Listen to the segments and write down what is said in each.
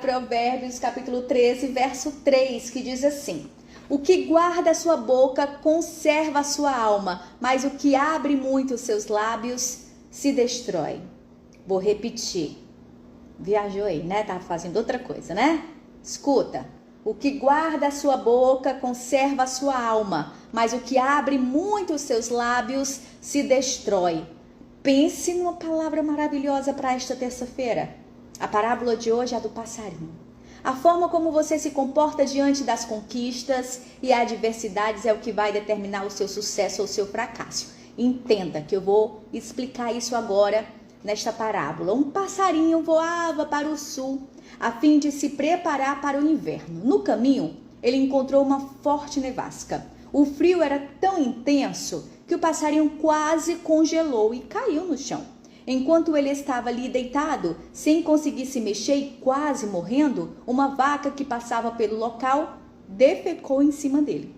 Provérbios capítulo 13, verso 3, que diz assim: o que guarda a sua boca conserva a sua alma, mas o que abre muito os seus lábios se destrói. Vou repetir. Viajou aí, né? Tava fazendo outra coisa, né? Escuta. O que guarda a sua boca conserva a sua alma, mas o que abre muito os seus lábios se destrói. Pense numa palavra maravilhosa para esta terça-feira. A parábola de hoje é a do passarinho. A forma como você se comporta diante das conquistas e adversidades é o que vai determinar o seu sucesso ou o seu fracasso. Entenda que eu vou explicar isso agora nesta parábola. Um passarinho voava para o sul a fim de se preparar para o inverno. No caminho, ele encontrou uma forte nevasca. O frio era tão intenso que o passarinho quase congelou e caiu no chão. Enquanto ele estava ali deitado, sem conseguir se mexer e quase morrendo, uma vaca que passava pelo local defecou em cima dele.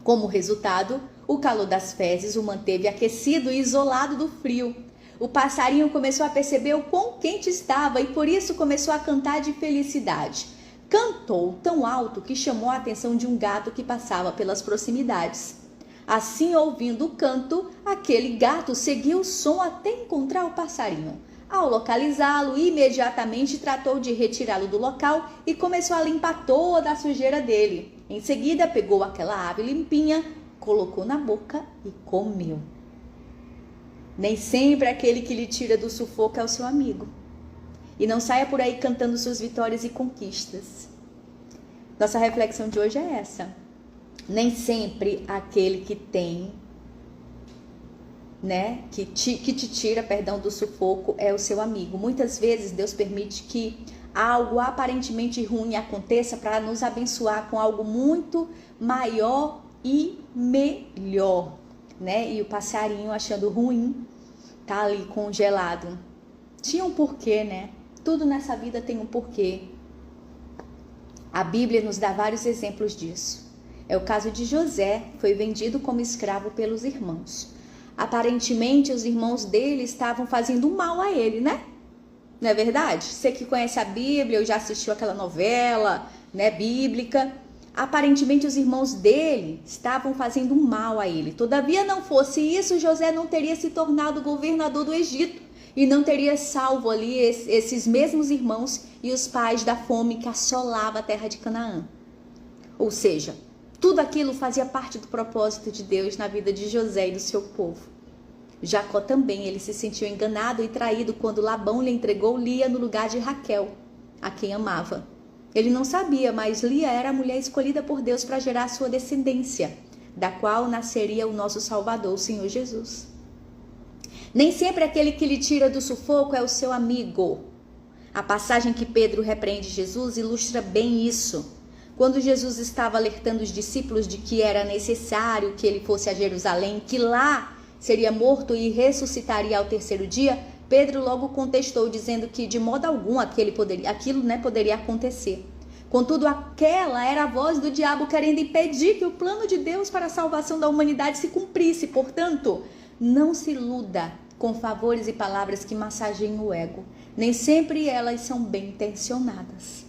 Como resultado, o calor das fezes o manteve aquecido e isolado do frio. O passarinho começou a perceber o quão quente estava e por isso começou a cantar de felicidade. Cantou tão alto que chamou a atenção de um gato que passava pelas proximidades. Assim, ouvindo o canto, aquele gato seguiu o som até encontrar o passarinho. Ao localizá-lo, imediatamente tratou de retirá-lo do local e começou a limpar toda a sujeira dele. Em seguida, pegou aquela ave limpinha, colocou na boca e comeu. Nem sempre aquele que lhe tira do sufoco é o seu amigo. E não saia por aí cantando suas vitórias e conquistas. Nossa reflexão de hoje é essa. Nem sempre aquele que tem, que te tira, do sufoco é o seu amigo. Muitas vezes Deus permite que algo aparentemente ruim aconteça para nos abençoar com algo muito maior e melhor, E o passarinho, achando ruim, tá ali congelado. Tinha um porquê, Tudo nessa vida tem um porquê. A Bíblia nos dá vários exemplos disso. É o caso de José, foi vendido como escravo pelos irmãos. Aparentemente, os irmãos dele estavam fazendo mal a ele, Não é verdade? Você que conhece a Bíblia, ou já assistiu aquela novela, bíblica. Aparentemente, os irmãos dele estavam fazendo mal a ele. Todavia, não fosse isso, José não teria se tornado governador do Egito e não teria salvo ali esses mesmos irmãos e os pais da fome que assolava a terra de Canaã. Ou seja, tudo aquilo fazia parte do propósito de Deus na vida de José e do seu povo. Jacó também, ele se sentiu enganado e traído quando Labão lhe entregou Lia no lugar de Raquel, a quem amava. Ele não sabia, mas Lia era a mulher escolhida por Deus para gerar sua descendência, da qual nasceria o nosso Salvador, o Senhor Jesus. Nem sempre aquele que lhe tira do sufoco é o seu amigo. A passagem que Pedro repreende Jesus ilustra bem isso. Quando Jesus estava alertando os discípulos de que era necessário que ele fosse a Jerusalém, que lá seria morto e ressuscitaria ao terceiro dia, Pedro logo contestou, dizendo que de modo algum aquilo poderia acontecer. Contudo, aquela era a voz do diabo querendo impedir que o plano de Deus para a salvação da humanidade se cumprisse. Portanto, não se iluda com favores e palavras que massageiem o ego. Nem sempre elas são bem intencionadas,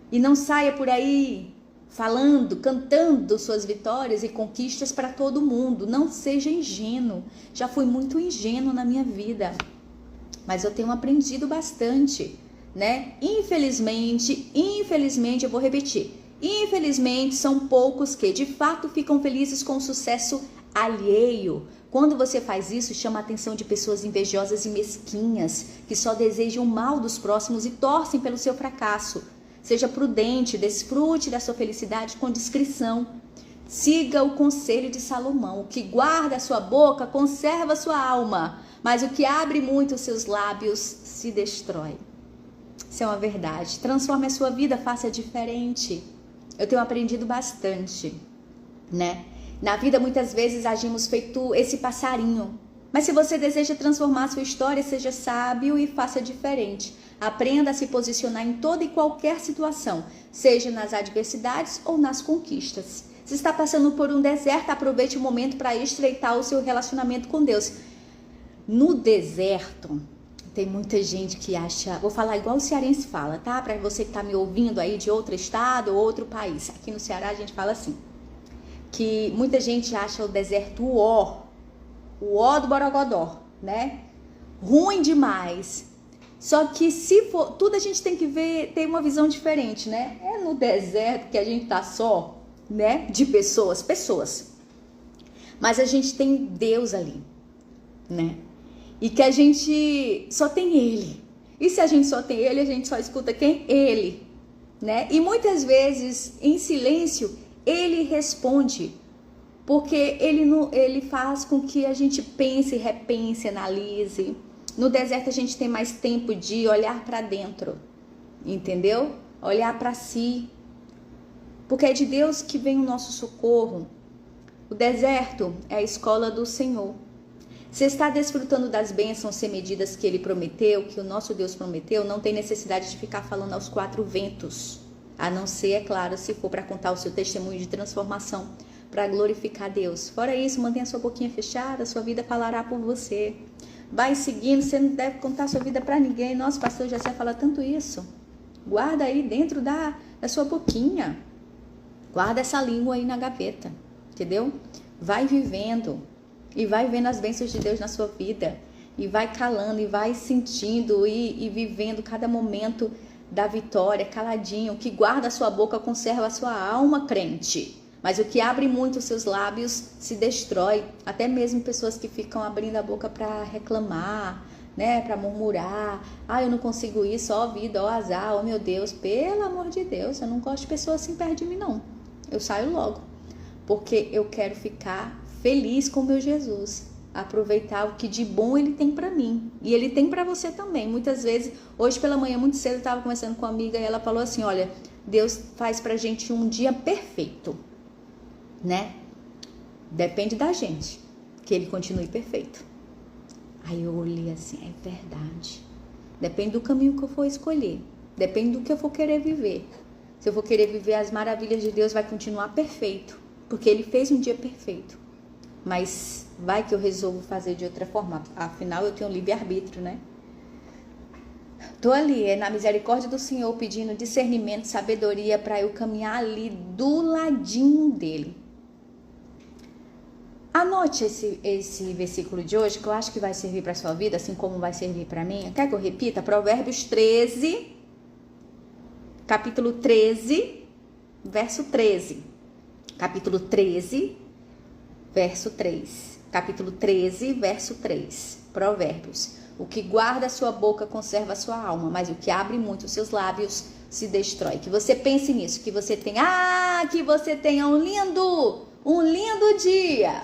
E não saia por aí falando, cantando suas vitórias e conquistas para todo mundo. Não seja ingênuo. Já fui muito ingênuo na minha vida, mas eu tenho aprendido bastante, Infelizmente, eu vou repetir. Infelizmente, são poucos que de fato ficam felizes com o sucesso alheio. Quando você faz isso, chama a atenção de pessoas invejosas e mesquinhas, que só desejam o mal dos próximos e torcem pelo seu fracasso. Seja prudente, desfrute da sua felicidade com discrição. Siga o conselho de Salomão: o que guarda a sua boca conserva a sua alma, mas o que abre muito os seus lábios se destrói. Isso é uma verdade. Transforme a sua vida, faça diferente. Eu tenho aprendido bastante, Na vida, muitas vezes, agimos feito esse passarinho. Mas se você deseja transformar a sua história, seja sábio e faça diferente. Aprenda a se posicionar em toda e qualquer situação, seja nas adversidades ou nas conquistas. Se está passando por um deserto, aproveite o momento para estreitar o seu relacionamento com Deus. No deserto, Tem muita gente que acha, vou falar igual o cearense fala, tá? Para você que tá me ouvindo aí de outro estado ou outro país. Aqui no Ceará a gente fala assim, que muita gente acha o deserto o ó do Borogodó, né? Ruim demais. Só que se for, tudo a gente tem que ver, tem uma visão diferente, né? É no deserto que a gente tá só, né? De pessoas. Mas a gente tem Deus ali, né? E que a gente só tem Ele. E se a gente só tem Ele, a gente só escuta quem? Ele, né? E muitas vezes, em silêncio, Ele responde. Porque Ele faz com que a gente pense, repense, analise. No deserto a gente tem mais tempo de olhar para dentro, entendeu? Olhar para si. Porque é de Deus que vem o nosso socorro. O deserto é a escola do Senhor. Você está desfrutando das bênçãos sem medidas que Ele prometeu, que o nosso Deus prometeu, não tem necessidade de ficar falando aos quatro ventos. A não ser, é claro, se for para contar o seu testemunho de transformação, para glorificar Deus. Fora isso, mantenha sua boquinha fechada, sua vida falará por você. Vai seguindo, você não deve contar sua vida para ninguém. Nossa, pastor Jessé fala tanto isso. Guarda aí dentro da sua boquinha. Guarda essa língua aí na gaveta, entendeu? Vai vivendo. E vai vendo as bênçãos de Deus na sua vida. E vai calando, e vai sentindo e vivendo cada momento da vitória, caladinho. O que guarda a sua boca conserva a sua alma, crente. Mas o que abre muito os seus lábios se destrói. Até mesmo pessoas que ficam abrindo a boca para reclamar, né? Para murmurar. Ah, eu não consigo isso, ó vida, ó azar, ó meu Deus. Pelo amor de Deus, eu não gosto de pessoas assim perto de mim, não. Eu saio logo. Porque eu quero ficar feliz com o meu Jesus, aproveitar o que de bom Ele tem para mim, e Ele tem para você também. Muitas vezes, hoje pela manhã muito cedo eu estava conversando com uma amiga e ela falou assim, olha, Deus faz pra gente um dia perfeito, né? Depende da gente, que Ele continue perfeito. Aí eu olhei assim, é verdade, depende do caminho que eu for escolher, depende do que eu for querer viver. Se eu for querer viver as maravilhas de Deus, vai continuar perfeito, porque Ele fez um dia perfeito. Mas vai que eu resolvo fazer de outra forma. Afinal, eu tenho livre-arbítrio, né? Tô ali, na misericórdia do Senhor, pedindo discernimento, sabedoria para eu caminhar ali do ladinho dele. Anote esse versículo de hoje, que eu acho que vai servir para sua vida, assim como vai servir para mim. Quer que eu repita? Provérbios 13, capítulo 13, verso 13. Capítulo 13, verso 3. Capítulo 13, verso 3. Provérbios. O que guarda a sua boca conserva a sua alma, mas o que abre muito os seus lábios se destrói. Que você pense nisso, que você tenha um lindo dia.